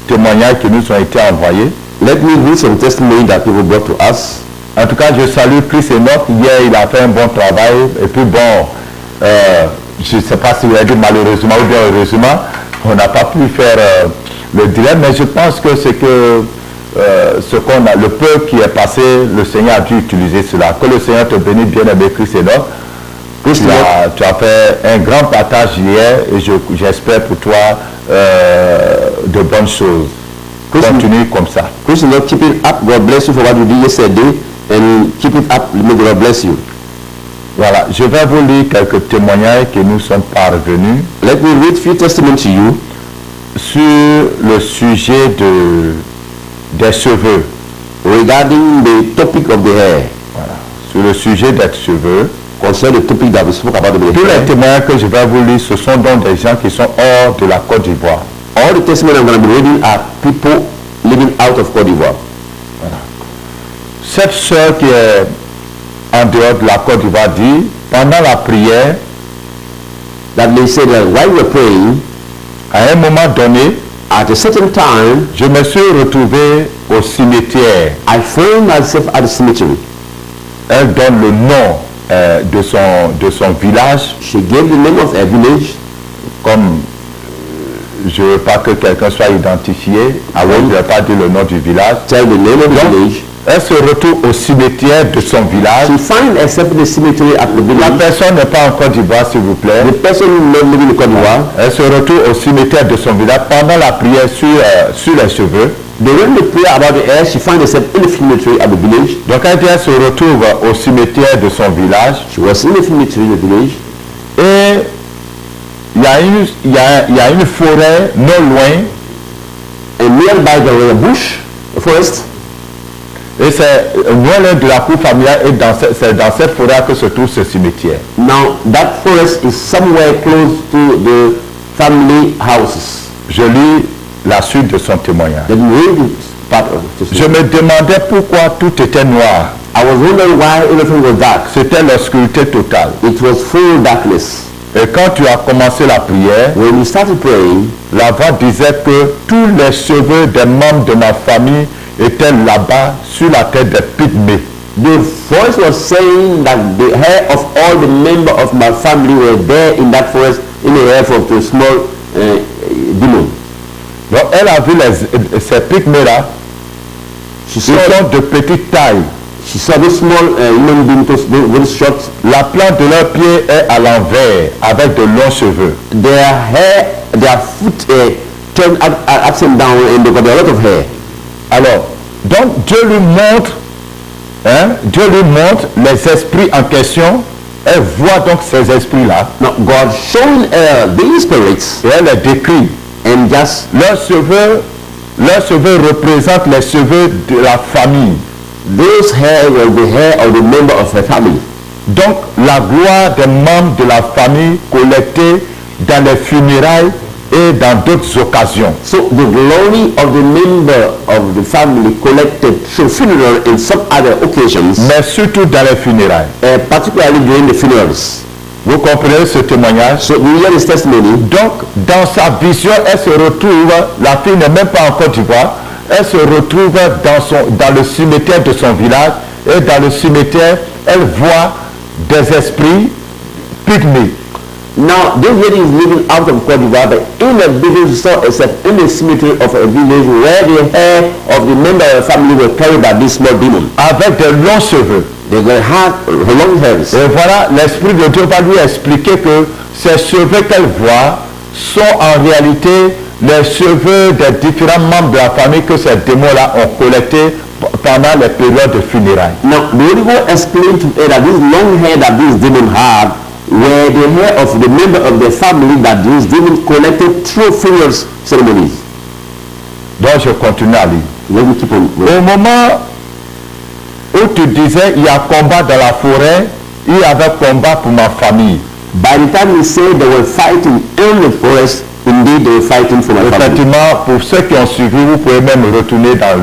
témoignages qui nous ont été envoyés. Let me read some testimony that people brought to us. En tout cas, je salue Chris Enoch. Hier, il a fait un bon travail. Et puis bon, je ne sais pas si vous avez dit malheureusement ou bien heureusement, on n'a pas pu faire le direct, mais je pense que c'est que le peu qui est passé, le Seigneur a dû utiliser cela. Que le Seigneur te bénisse, bien-aimé Chris Enoch. Tu as fait un grand partage hier et j'espère pour toi de bonnes choses. Continue comme ça. Christian, Lord, keep it up. God bless you for what you did yesterday. And keep it up. May God bless you. Voilà, je vais vous lire quelques témoignages qui nous sont parvenus. Let me read few testimonies to you Sur le sujet des cheveux. regarding the topic of the hair. Voilà. Sur le sujet des cheveux. Concerning the topic that we spoke about the Tous les hair. témoignages que je vais vous lire, ce sont donc des gens qui sont hors de la Côte d'Ivoire. All the testimonies I'm going to be reading are people living out of Côte d'Ivoire. Cette sœur qui est en dehors de la Côte d'Ivoire dit, pendant la prière, That they said that while we're praying, à un moment donné, at a certain time, je me suis retrouvé au cimetière. I found myself at the cemetery. Elle donne le nom de son village She gave the name of a village. comme Je ne veux pas que quelqu'un soit identifié. Alors, je ne vais pas dire le nom du village. Tell the name of the village. Elle se retrouve au cimetière de son village. She find herself in the cemetery at the La village. personne n'est pas en Côte d'Ivoire, s'il vous plaît. The person not living in Côte d'Ivoire. Elle se retrouve au cimetière de son village pendant la prière sur les cheveux. During the prayer about the hair, she find herself in the cemetery at the village. Donc elle se retrouve au cimetière de son village. She was in the cemetery in the village. Et il y a une forêt non loin. And nearby there was a bush, a forest. Et c'est loin de la cour familiale et c'est dans cette forêt que se trouve ce cimetière. Now that forest is somewhere close to the family houses. Je lis la suite de son témoignage. Let me read this part of the Je me demandais pourquoi tout était noir. I was wondering why everything was dark. C'était l'obscurité totale. It was full darkness. Et quand tu as commencé la prière, When we started praying, la voix disait que tous les cheveux des membres de ma famille étaient là-bas sur la tête des pygmées. the voice was saying that the hair of all the members of my family were there in that forest in the hair of the small demon. Donc elle a vu ces pygmées-là, She ils saw, sont de petite taille. she saw this small human being, very short. La plante de leurs pieds est à l'envers avec de longs cheveux. Their hair, their foot turned upside down, and they got a lot of hair. Alors, donc Dieu lui montre les esprits en question. Elle voit donc ces esprits-là Now God showing these spirits et elle les décrit. and just Leurs cheveux représentent les cheveux de la famille. those hair were the hair of the member of her family. Donc la gloire des membres de la famille collectée dans les funérailles et dans d'autres occasions. So the glory of the member of the family collected through funeral in some other occasions, Mais surtout dans les funérailles. particularly during the funerals. Vous comprenez ce témoignage? So we hear this testimony. Donc dans sa vision, elle se retrouve, la fille n'est même pas en Côte d'Ivoire, elle se retrouve dans le cimetière de son village et dans le cimetière, elle voit des esprits pygmées. Now this lady is living out of Côte d'Ivoire, but in a vision she saw herself in the cemetery of a village where the hair of the member of the family were carried by this small demon. Avec de longs cheveux. They were have long hairs. Et voilà, l'Esprit de Dieu va lui expliquer que ces cheveux qu'elle voit sont en réalité les cheveux des différents membres de la famille que ces démons-là ont collectés pendant les périodes de funérailles. Now the Holy Ghost explained to her that this long hair that this demon had were the hair of the member of the family that this demon collected through funeral ceremonies. Donc je continue à lire. Let me keep on. Au moment où tu disais il y a combat dans la forêt, il y avait combat pour ma famille. By the time we say they were fighting in the forest, indeed they were fighting for my family. Effectivement, pour ceux qui ont suivi, vous pouvez même retourner dans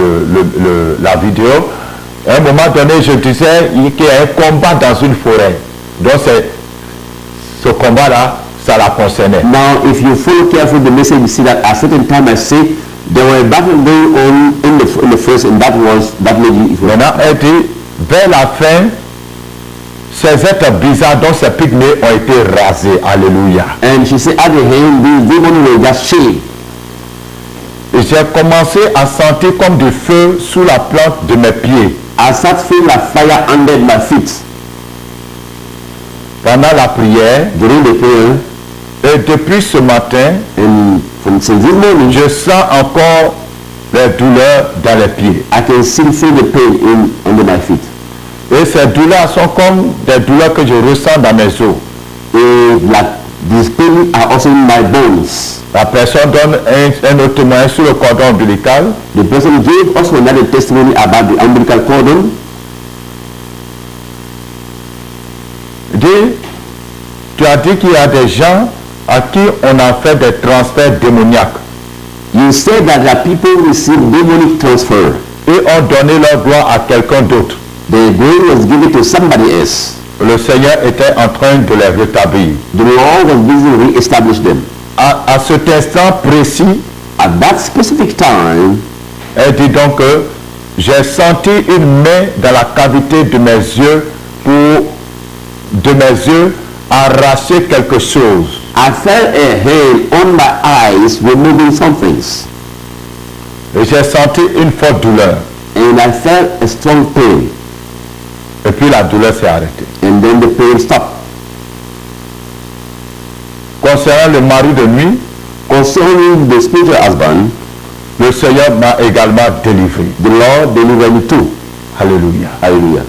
la vidéo. À un moment donné, je disais qu'il y a un combat dans une forêt. Donc ce combat-là, ça la concernait. Now, if you follow carefully the message, you see that at a certain time I say there were a battle going on in the forest, and that lady. Maintenant, elle dit, vers la fin, ces êtres bizarres dont ces pygmées ont été rasés. Alléluia. And she said at the end, these demons were just shaved. Et j'ai commencé à sentir comme du feu sous la plante de mes pieds. I started feeling like fire under my feet. Pendant la prière, During the prayer, et depuis ce matin, and since this morning, je sens encore les douleurs dans les pieds. I can still feel the pain under my feet. Et ces douleurs sont comme des douleurs que je ressens dans mes os. And like these pain are also in my bones. La personne donne un autre témoignage sur le cordon ombilical. The person gave also another testimony about the umbilical cordon. Il dit, tu as dit qu'il y a des gens à qui on a fait des transferts démoniaques. You said that the people receive demonic transfer. Et ont donné leur gloire à quelqu'un d'autre. The glory was given to somebody else. Le Seigneur était en train de les rétablir. The Lord was busy to re-establish them. À cet instant précis, At that specific time, elle dit donc que j'ai senti une main dans la cavité de mes yeux pour arracher quelque chose. I felt a hand on my eyes removing some things. Et j'ai senti une forte douleur. And I felt a strong pain. Et puis la douleur s'est arrêtée. And then the pain stopped. Concernant le mari de nuit, Concerning the spiritual husband, le Seigneur m'a également délivré. the Lord delivered me too. Alléluia. Hallelujah.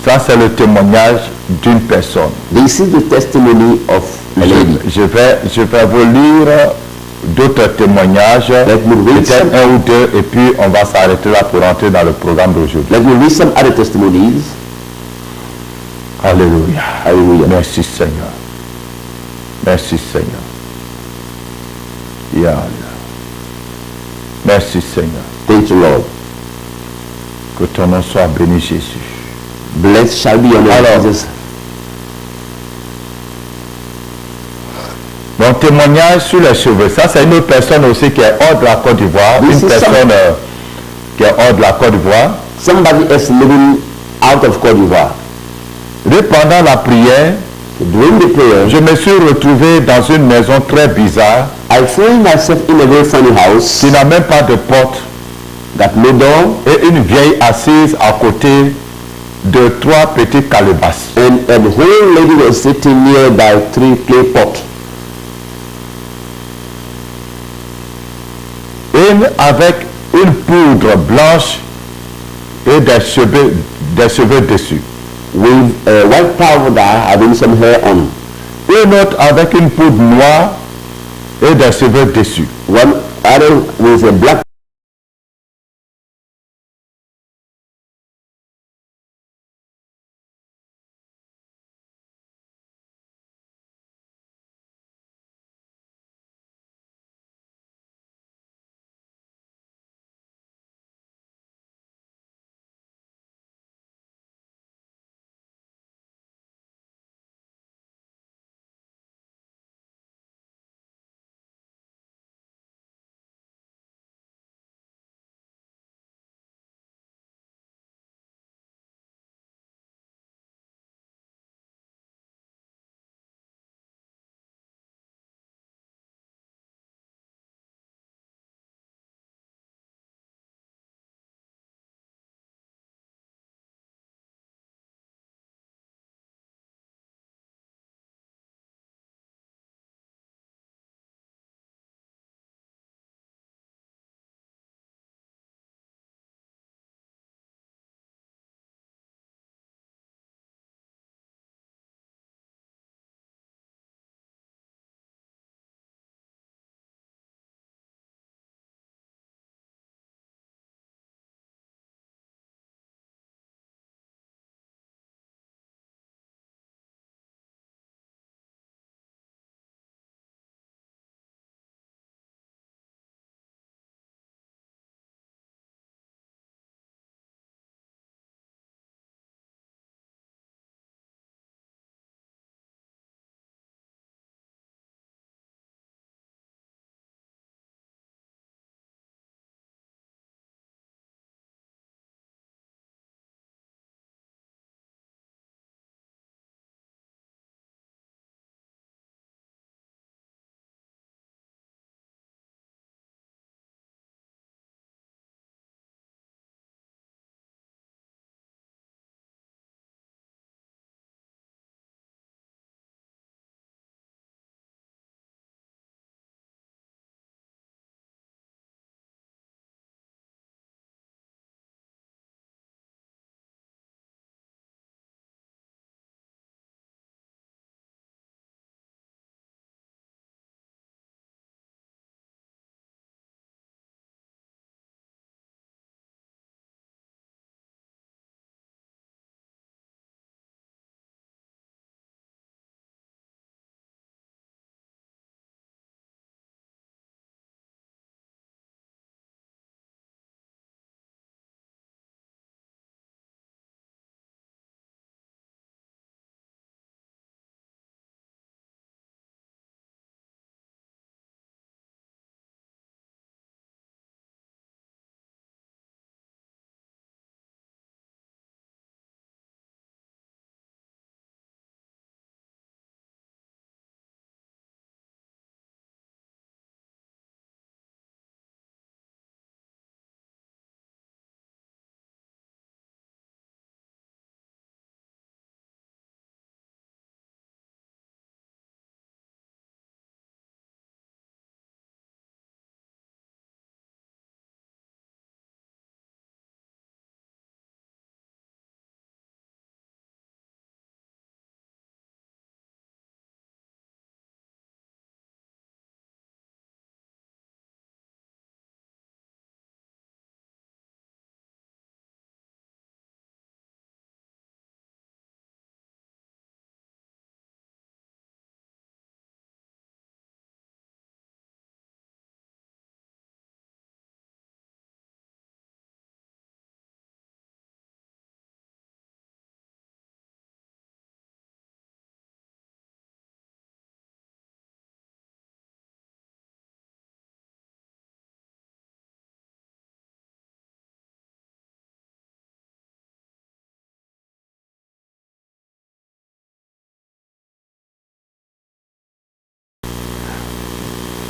Ça, c'est le témoignage d'une personne. This is the testimony of a lady. Je vais vous lire d'autres témoignages, Let me read peut-être some. un ou deux, et puis on va s'arrêter là pour entrer dans le programme d'aujourd'hui. Let me read some other testimonies. Alléluia. Hallelujah. Merci Seigneur. Merci Seigneur. Ya Allah. Merci Seigneur. Thank you, Lord. Que ton nom soit béni, Jésus. Blessed shall be your name, Alors, Jesus. Mon témoignage sur les cheveux, ça c'est une autre personne aussi qui est hors de la Côte d'Ivoire, This une is personne qui est hors de la Côte d'Ivoire. Somebody else living out of Côte d'Ivoire. Et pendant la prière, During the prayer, je me suis retrouvé dans une maison très bizarre I found myself in a very funny house qui n'a même pas de porte that no door et une vieille assise à côté de trois petites calebasses. and a whole lady was sitting nearby 3 clay pots. Une avec une poudre blanche et des cheveux dessus. With a white powder having some hair on. Une autre avec une poudre noire et des cheveux dessus. One other with a black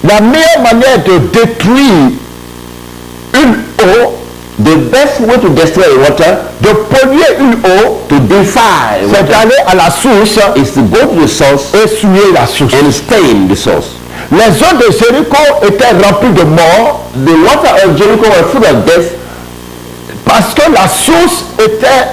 La meilleure manière de détruire une eau, the best way to destroy a water, de polluer une eau, to defile c'est water, d'aller à la source is to go to the source et souiller la source. and stain the source. Les eaux de Jéricho étaient remplies de morts The water of Jericho were full of death parce que la source était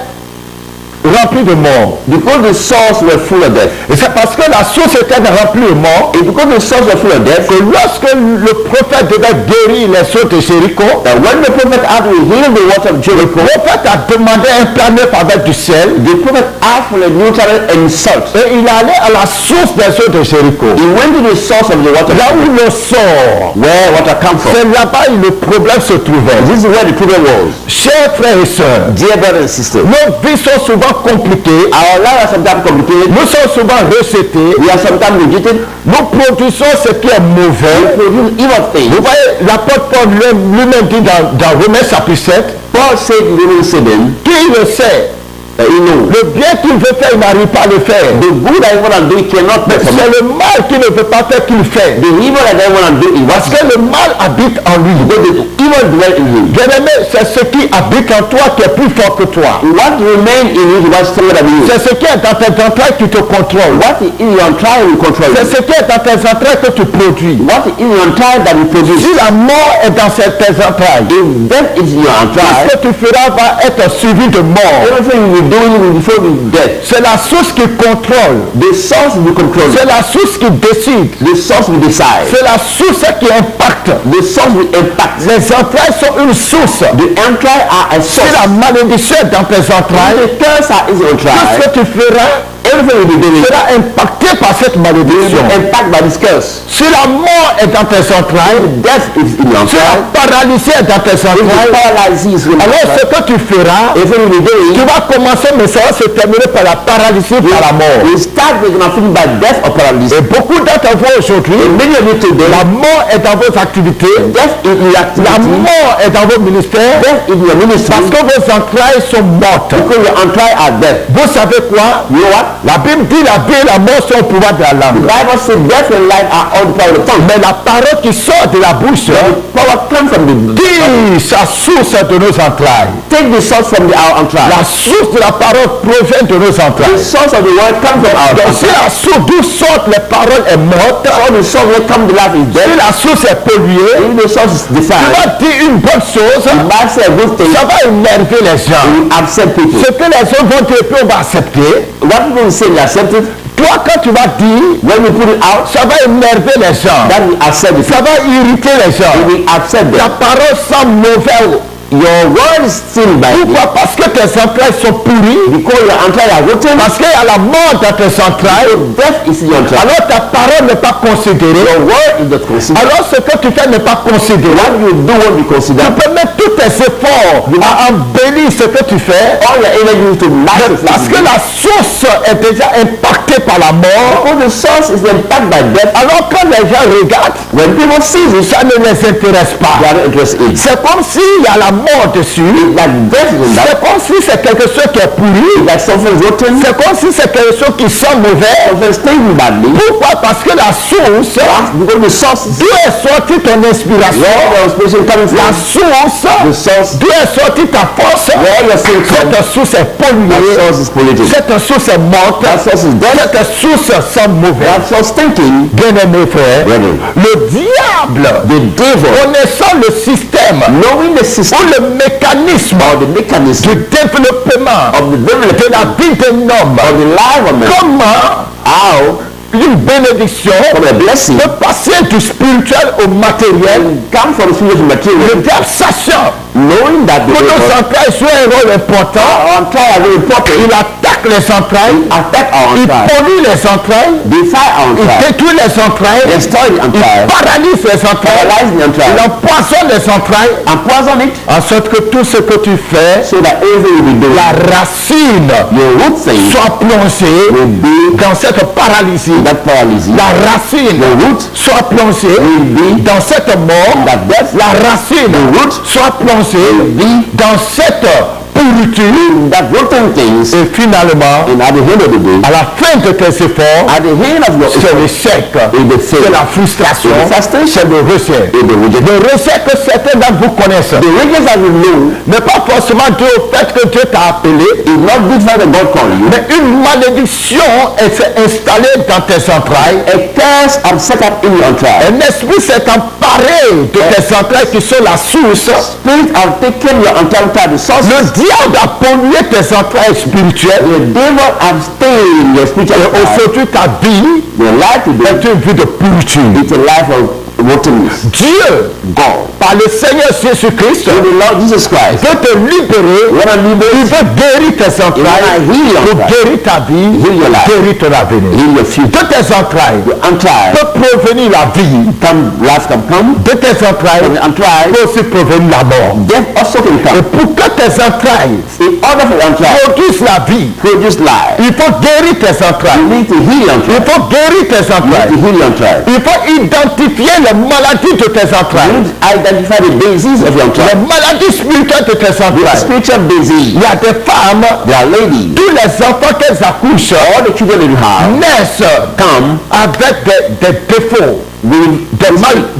remplie de morts. because the source were full of death. Et c'est parce que la source était remplie de morts It's because the source were full of death que lorsque le prophète devait guérir les eaux de Jéricho, that when the prophet had to heal the water of le Jericho, prophète a demandé un plat neuf avec du sel the prophet asked for a neutral and salt. et il allait à la source des eaux de Jéricho. He went to the source of the water, Là où le sort, where water comes from. c'est là-bas où le problème se trouvait. This is where the problem was. Chers frères et sœurs, Dear brothers and sisters, nos vies sont souvent compliquées, our lives are sometimes complicated. nous sommes souvent rejetés, We are sometimes rejected. nous produisons ce qui est We mauvais. produce evil things. Vous voyez, l'apôtre Paul lui-même dit dans Romains chapitre 7, Paul said in Romans 7, qui le sait, you know, le bien qu'il veut faire, il n'arrive pas à le faire. the good that I want to do, he cannot Mais perform. c'est le mal qu'il ne veut pas faire qu'il fait. The evil that I want to do, he Parce wants que le mal habite en lui. because the evil dwell in him. Bien-aimé, c'est ce qui habite en toi qui est plus fort que toi. What remains in you is what's stronger than you. C'est ce qui est dans tes entrailles qui te contrôle. What is in your trial will control C'est you. ce qui est dans tes entrailles que tu produis. What is in your trial that will produce. Si la mort est dans tes entrailles, If death is in your tout trial, ce que tu feras va être suivi de mort. everything you will do will before the death. C'est la source qui contrôle. The source will control. C'est la source qui décide. The source will decide. C'est la source qui impacte. The source will impact. Les entrailles sont une source. The entrail are a Si source. la malédiction est dans tes entrailles, The curse are in your tout ce trial. que tu feras Everything will be doing sera impacté par cette malédiction. impact by this curse. Si la mort est dans tes entrailles, Death is in your si la trial. paralysie est dans tes If the entrailles, paralysis will alors ce que tu feras, everything will be tu doing, vas commencer, mais ça va se terminer par la paralysie, par la mort. will start with nothing by death or paralysis. Et beaucoup d'entre vous aujourd'hui, Many of you today, la mort est dans vos activités, death is in your la activity, mort est dans vos ministères, death is in your ministry, parce que vos entrailles sont mortes. because your entrail are death. Vous savez quoi? You know what? La Bible dit la vie et la mort sont au pouvoir de la The langue. Bible says death and life are all the power of the tongue. Mais la parole qui sort de la bouche The power comes from the dit sa source de nos entrailles. take the source from our entrail. La source de la parole provient de nos The entrailles. source of the word comes from our Donc si entrail. la source d'où sortent les paroles est morte, All the source that come to life is si death. la source est polluée, If the source is tu defined, vas dire une bonne chose, the Bible says a good thing, ça va énerver les gens. it will upset people. Ce que les autres vont dire, puis on va accepter. What people will say, they accept it. Toi, quand tu vas dire, When we put it out, ça va énerver les gens. that will upset the Ça people. va irriter les It gens. will upset Ta them. parole sent mauvais. Your word is still by you. Pourquoi? Parce que tes entrailles sont pourries. Because your entrail are rotten. Parce qu'il y a la mort dans tes entrailles. Death is in your entrail. Alors ta parole n'est pas considérée. Your word is not considered. Alors ce que tu fais n'est pas considéré. What you do won't be Tu considered. peux mettre tous tes efforts à embellir ce que tu fais. All your energy to Mais life. parce que la source est déjà impactée par la mort. Because the source is impacted by death. Alors quand les gens regardent, When people see this, ça ne les intéresse they pas. are not interested in it. C'est comme s'il y a la mort dessus. Like death is in that. C'est comme si c'est quelque chose qui est pourri. Like something rotten. C'est comme si c'est quelque chose qui sent mauvais. Something stinking badly. Pourquoi? Parce que la source, Because the source is d'où est sortie ton inspiration? where the inspiration coming La from. source, The source d'où est sortie ta force? where your sin comes. Cette source est That polluée. source is polluted. Cette source est morte. That source is dead. Cette source sent mauvais. That source stinking. Bien-aimé frère, Brethren, le diable, the devil, connaissant le système knowing the ou system le mécanisme or the mechanism du développement of the development de la vie d'un homme, of the life of man, comment how une bénédiction from a blessing peut passer du spirituel au matériel, come from spiritual le material, diable sachant knowing that the que nos devil, entrailles jouent un rôle important, our entrail are very important. il attaque les entrailles, Attack our il entrail, pollue les entrailles, defy our il entrail, détruit les entrailles, destroy the il entrail, paralyse les entrailles, paralyze the il entrail, empoisonne les entrailles, and poison it en sorte que tout ce que tu fais, so that everything will be done. la racine Your root thing soit plongée will be dans cette paralysie, that paralysis. la racine The root soit plongée will be dans cette mort, that death. la racine The root soit plongée will be dans cette pourriture pourriture. That rotten things, Et finalement, and at the end of the day, à la fin de tes efforts, at the end of your c'est effort, l'échec, et the c'est failure, la frustration, et the frustration, c'est le rejet. et the rejection. Le rejet que certains d'entre vous connaissent The rejection that you know n'est pas forcément dû au fait que Dieu t'a appelé, is not good for the God call you. mais une malédiction s'est installée dans tes entrailles. A curse have set up in your entrails. Un esprit s'est emparé de tes entrailles qui sont la source. Spirit have taken your entrails to the source. Le diable a pollué tes entrailles spirituelles. The devil have stained your spiritual Et life. aujourd'hui, ta vie Your life today est une vie de pourriture. is a life of rottenness. Dieu, God, par le Seigneur Jésus-Christ, through the Lord Jesus Christ, veut te libérer. when I Il liberate, veut guérir tes when I entrailles heal your pour entrails, guérir ta vie, Heal your life. guérir ton avenir. heal your future. De tes entrailles Your entrails, peut provenir la vie. life can come. De tes entrailles From the entrails, peut aussi provenir la mort. death also can Et come. pour que tes entrailles In order for your entrails produisent la vie, produce life, il faut guérir tes you entrailles. need to heal your Il entrails. faut guérir tes You need to entrailles. heal your entrails. Il faut identifier les maladies de tes You entrailles. need to identify the disease of your Les entrails. maladies spirituelles de tes The entrailles. spiritual disease. Il y a des femmes, There are ladies, tous les enfants qu'elles accouchent all the children that you have naissent come avec des défauts, with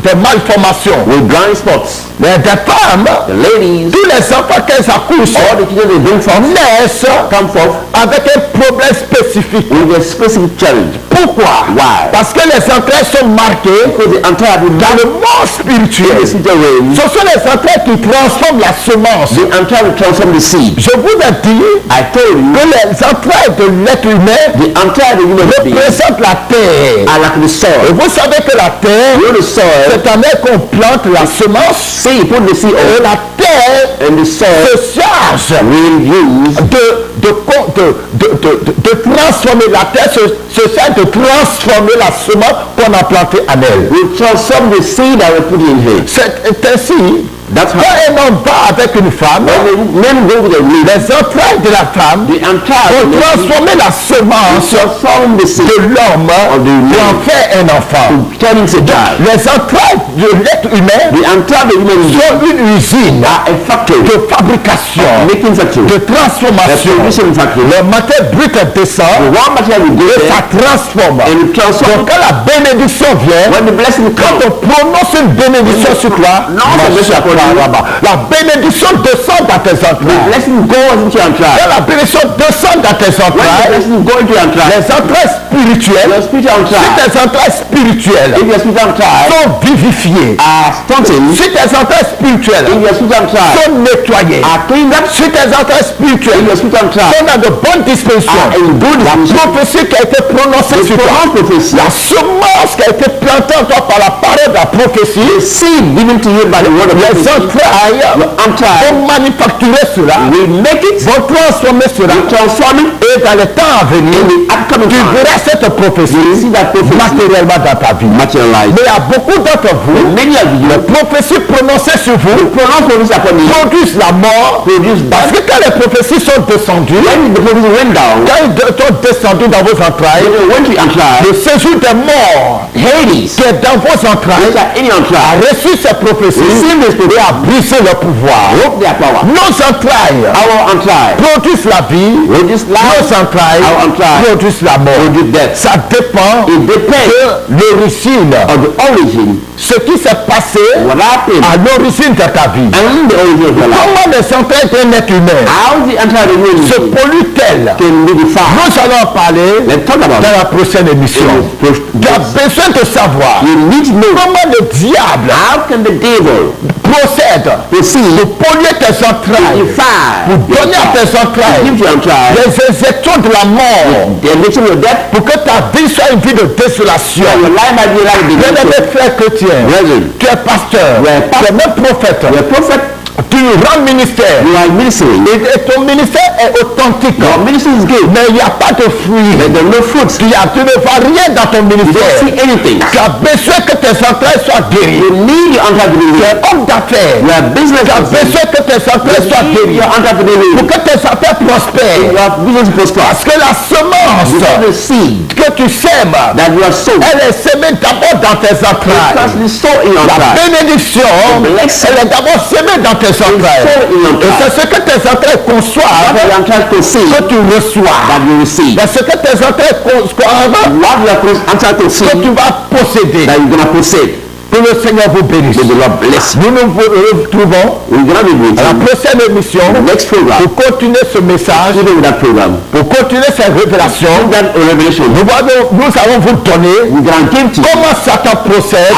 des malformations. with blind spots. Mais des femmes, The ladies, tous les enfants qu'elles accouchent all the children they bring forth naissent come forth avec un problème spécifique. with a specific challenge. Pourquoi? Why? Parce que les entrailles sont marquées Because the entrails have been dans done le monde in spirituel. the spiritual realm. Ce sont les entrailles qui transforment la semence. The entrail will transform the seed. Je vous ai dit I told you que les entrailles de l'être humain the entrail of the human being représentent la terre. are like the Et soil. vous savez que la terre, You know the soil. c'est en elle qu'on plante la semence. Say you put the seed Et on la terre and the soil se charge will use de transformer la terre, se charge de transformer la semence qu'on a plantée en elle. will transform the seed that we put in here. C'est ainsi, That's quand how un homme va avec une femme, when the men go with the meat, les entrailles de la femme the entrail vont of the seed transformer la semence transform the seed de l'homme pour en faire un enfant. turn into a child. Les entrailles de l'être humain The entrail of the human being sont une usine are a factory, de fabrication, making factory, de a transformation. production factory. Le matière brute The descend raw material will go et ça there transforme. and it transforms. Donc quand la bénédiction vient, When the blessing quand comes, on prononce une bénédiction sur toi, Non, ça veut dire quoi? la bénédiction descend dans tes the entrailles. blessing goes into your entrail. Quand la bénédiction descend dans tes When the entrailles, blessing goes into your entrail, les entrailles spirituelles, your spiritual si entrail, tes entrailles spirituelles if your spiritual entrail sont vivifiées, are strengthened, si tes entrailles spirituelles if your spiritual entrail sont nettoyées, are cleaned up, si tes entrailles if spirituelles your spiritual entrail sont dans de bonnes dispositions, are in good la disposition, prophétie qui a été prononcée the sur toi, prophecy, la semence qui a été plantée en toi par la parole de la prophétie, the seed given to you by the word of les prophecy, entrailles your entrail vont manufacturer cela, will make it, vont transformer cela, will transform it et dans les temps à venir, in the upcoming tu time. verras cette You will prophétie see that prophecy matériellement dans ta vie. materialize. Mais il y a beaucoup d'entre vous, Many of you les prophéties prononcées sur vous pronounce prophecy upon you, produisent la mort, produce parce death. que quand les prophéties sont descendues, When the prophecy went down, quand ils sont descendus dans vos entrailles, when went to entrail, le séjour des morts Hades, qui est dans vos entrailles which are in your a entrail, reçu ces prophéties receive this et prophecy, a brisé leur pouvoir. broke their power. Nos entrailles Our entrail produisent la vie, produce nos life, entrailles our entrail produisent la mort. produce death. Ça dépend It depends de l'origine, on the origin, ce qui s'est passé what happened, à l'origine de ta vie. and the origin of your life. Comment les entrailles d'un être humain How the entrail of the se human polluent-elles? can be defined. Nous allons en parler Let's talk about dans it. la prochaine émission. Tu as besoin de savoir You need to know comment le diable how can the devil procède proceed pour polluer tes to entrailles, define pour your donner à entrail, tes entrailles give your entrail les injections de la mort, the injection of death, pour que ta vie soit une vie de désolation. that your life might be like the Bien-aimé death. frère chrétien, Brethren, tu es pasteur, Ouais, tu es même prophète, the prophet, tu rends ministère you are ministering. et ton ministère est authentique. Your ministry is good, Mais il n'y a pas de fruit. but there are no fruits. Tu ne vois rien dans ton You don't ministère. see anything. Tu as besoin que tes entrailles soient guéries. You need your entrail to be Tu es healed. homme d'affaires. You are business Tu as person. besoin que tes entrailles soient You need guéries. your entrail to be Pour healed. que tes affaires prospèrent. Your business prosper. Parce que la semence Because the seed que tu sèmes, that you are sowed, elle est semée d'abord dans tes entrailles. firstly sow in your La entrail. bénédiction, The blessing elle est d'abord semée dans tes tes entrailles. Et c'est ce que tes entrailles conçoivent que tu reçois. C'est ce que tes entrailles conçoivent que tu vas posséder. Que le Seigneur vous bénisse. Nous nous retrouvons à la prochaine émission pour continuer ce message, pour continuer cette révélation. Nous allons vous donner comment Satan procède